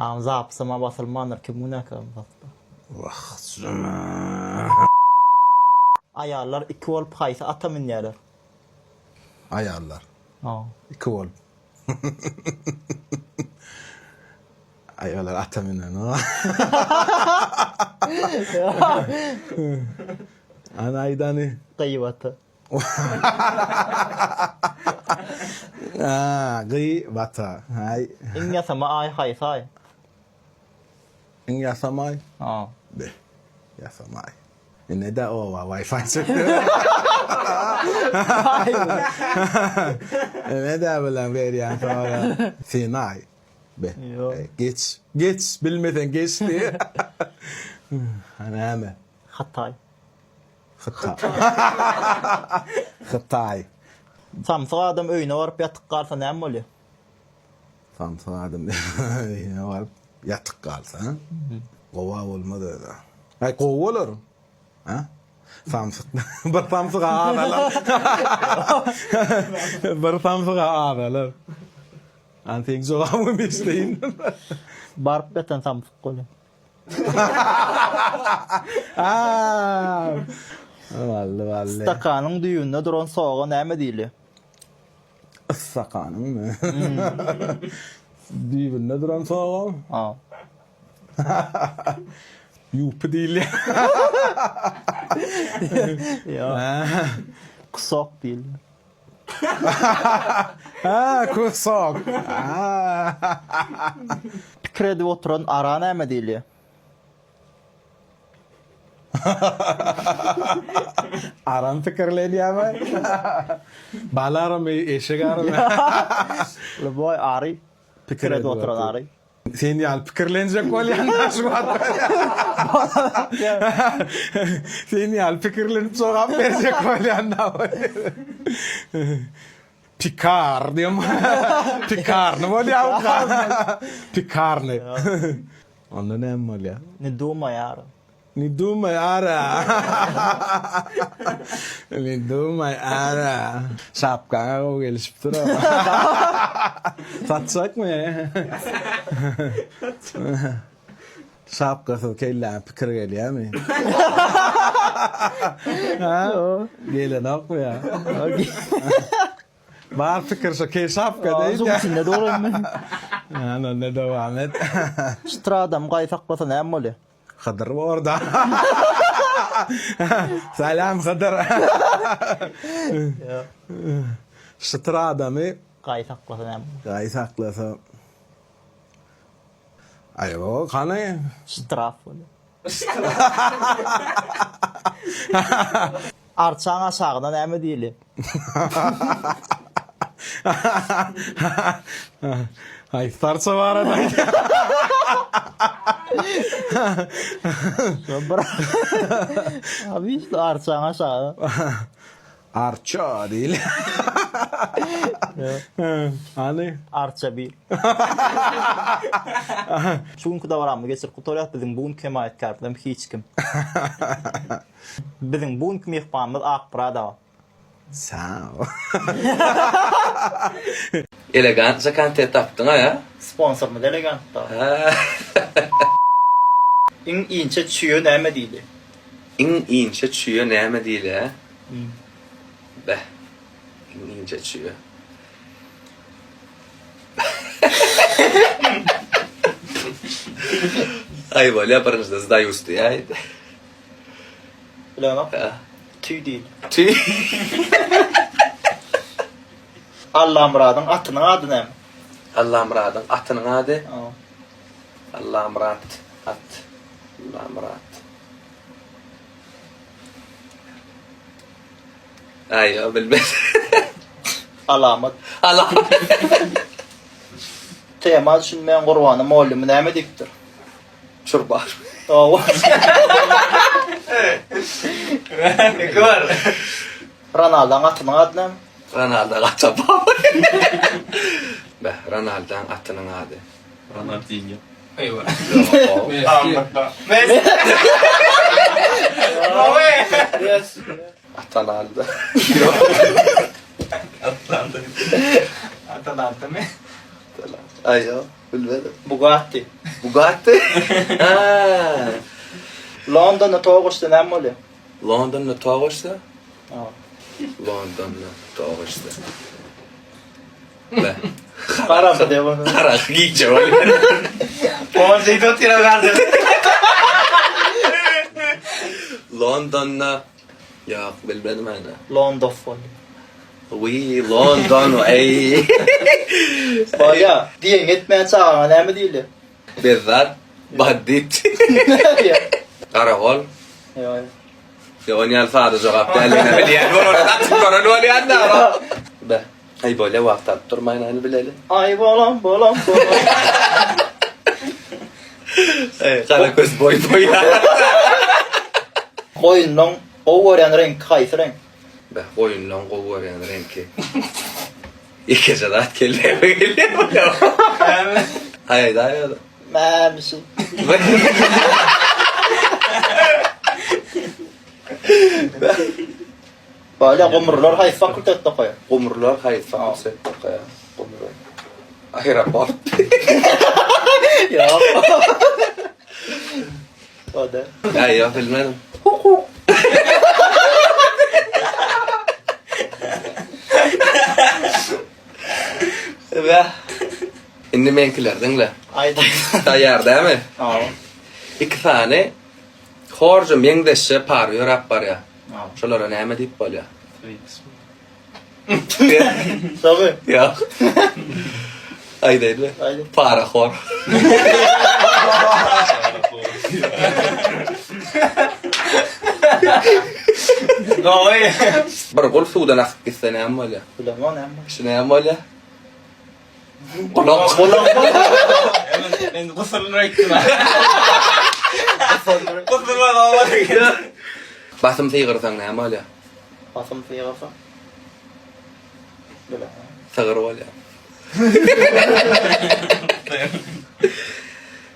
Zapsama basılmanır ki bu ne kadar baslı. Ayarlar iki olup kaysa ata minýärler. Ayarlar. Ha. 2 olup. Ayarlar ata minen o. Anaydani. Kıybatı. Gıybata. Hay. İn yasama ay kaysa ay. In yasamay. Ha. Be. Yasamay. Ne de o var Wi-Fi çıktı. Ne de bilen veriyen sonra. Sinay. Be. Yok. Geç. Geç. Bilmeden geçti. Aname. Hatay. Xitay. Xitay. Samsyk adam öýüne barıp yatyp galsa näme bolýar? Samsun adım. Ne var? Yatık kalsa. Kova olmadı da. Ay kova olur. Ha? Samsun. Bir Samsun ağabeler. Bir Samsun ağabeler. Antik zoramı isteyin. Barıp yatan samsyk bolýar. Vallahi. Stakanyň düýünde duran soğuğa näme diýilýär? Sakanım mı? Düğünde duran soğuk. Ha. Yup değil. Ya. Kusok diýilýär. Kusok. Pikir edip oturan ara näme diýilýär? Aram fikirleniyor. Balarım eşegarım. Le boy ary. Pikir edip oturan ary. Sen ya fikirlenecek ol yandaş var. Sen ya fikirlenip soğan verecek ol yandaş. Pikar diyorum. Pikar ne var ya? Pikar ne? Onda ne mi var ya? Ne duma ýar. Ni duma ara. Ni duma ara. Şapkana o gelişip duruyor. Satsak mı ya? Şapkası kelle pikir geliyor mi? Gelen ok mu ya? Var fikir şu ke şapka değil ya. Ne doğru mu? Yani ne devam et. Şıtra adam gaýsak bolsa näme bolýar? Xıdır orada. Selam Xıdır. Şıtıra adamı Gaýsak bolsa näme? gay saklasa. Ayo kanı. Şıtraf bolýar. Arçaň aşagyna näme diýilýär? Ay sarsa var adam. Abi işte arçaň aşagyna. Arça değil. Hani? Arça bir. Çünkü da varamı geçir kutoryat bizim bugün kemayetkardım hiç kim. Bizim bugün mihmanımız Akbrada. Sağ ol. Elegantça kontent tapdın ha ya. Sponsorumuz elegant da. Ha. İn inçe çüyü näme diýdi? İn ince çüýe näme diýilýär? Be. İn ince çüýe. Ay böyle barınızda zdayustu ya. Bilemem. Ha. Tüy değil. Tüy. Allah muradyň atynyň ady näme? Allah Murad'ın atının adı. Ha. Allah Murad. At. Allah Murad. Ayo bilmez. Alamat. Allah. Tema düşünmeýän gurbany mollum näme diýipdir? Çurbar. Owa. Ne var? Ronaldo'ň atynyň ady näme? Ronaldo kaçapa. Be, Ronaldo'nun atının adı. Ronaldinho. Eyvah. Messi. Yes. Atalanta. Atalanta mı? Ayo, bilmedim. Bugatti. Bugatti. Ha. Londonda toğuştu näme bolýar? Londonda toğuştu. Ha. Londonda toğuştu. Be. Qarapsa diýip onu. Qara giyce öyle. Onu diýip tira gardy. Londonda yok bilmedim ana. London fol. Oui, London ey. Bolýar. Diýen etmeýän çağına näme diýildi? Bezat, badit. Karakol. Yo. Yo ni alfaada cevap derlerine biliyen. Bunu da çıkaran var ya da. Be. Ay böyle vakit durmayın hani bilelim. Ay bolam bolam bolam. Kara göz boy boy. Koyundan owaran renk kaýsy renk? Be oyunlan qovar yani renki. İki saat kelle böyle. Hayır daha ya. Mämisi. Bolýar gomurlar haýsy fakultetde goýar? Qumurlar hayır fakülse. Qumurlar. Ahira bort. Ya. O da. Ay ya bilmedim. Be. Indi menkilerden le. Ayda. Tayyar değil mi? Ha. İki tane horcu mengdeşe parıyor rap var ya. Ha. Şolara näme diýip bolýar? Tabii. Ya. Ay değil mi? Ayda. Para hor. Noy. Bir gol suwdan akyp gitse näme bolýar? Bilemem näme. Şu näme bolýar? Bolak. Ben gusulunu ektim. Gusulunu alamadım. Basym sygyrsang näme bolýar? Basım sıyırsa. Bilemem. Sygyr bolýar.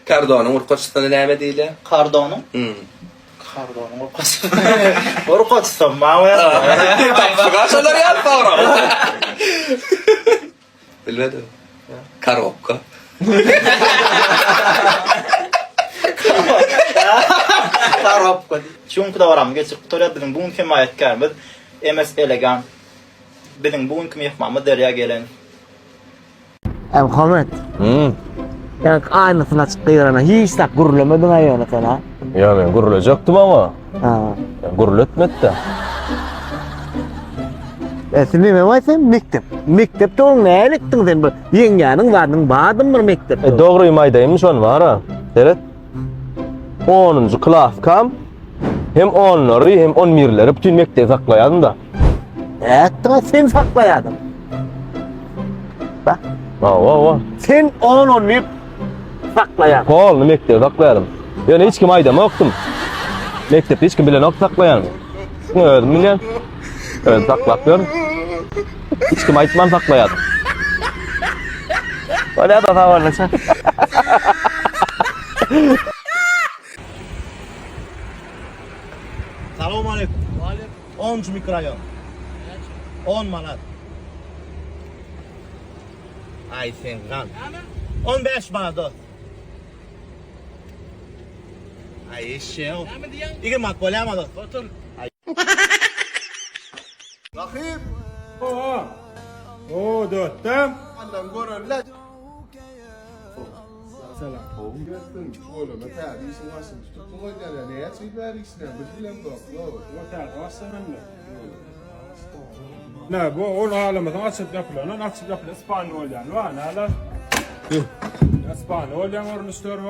Kardonyň urqaçysyna näme diýilýär? Kardonun. Kardonun orkası. Orkası mağaya. Tapşygaşalar ýaly pawra. Bilmedim. Karopka. Karopka. Çünkü da varam geçip tutarya bizim bugün himayetkarımız MS Elegan. Bizim bugün kim yapmamız derya gelen. Muhammed. Yani aynısına çıktığına hiç tak gurulamadın ayağına sana. Ya ben gurulacaktım ama Ha. guruletmedi de. Şimdi ne var sen mektep. Mektepte onu ne ettin sen bu? Yengenin vardın bağdın bir mektepte. Doğruyum aydaymış onu var ha. Evet. 10. klas kam. Hem onları hem 11'leri bütün mektebi saklayadım da. Ettin sen saklayadın. Bak Va. sen 10-11 saklayadın. Kolunu mektebi saklayadım. Yani hiç kim aydama yoktum. Mektepte hiç kim bilen yok saklayan. Ne öldüm bilen? Öyle saklatmıyorum. Hiç kim aytmam saklayadım. Öyle da tavallaşa. Salamu alaikum. 10 mikroyon. 10 manat. Ay sen gan. 15 manat o. Ay eşeğim. İki makbule ama da. Otur. Rakip. Oo dörttem. Allah'ım görün la. Selam. Oğlum, meta, diyorsun varsın. Tuttum o yüzden ne yapsın veriksin. Bilmem yok. Ne bu onu ağlamasın açıp yapılan açıp yapılan İspanyol yani var ne hala İspanyol yani onu istiyorum.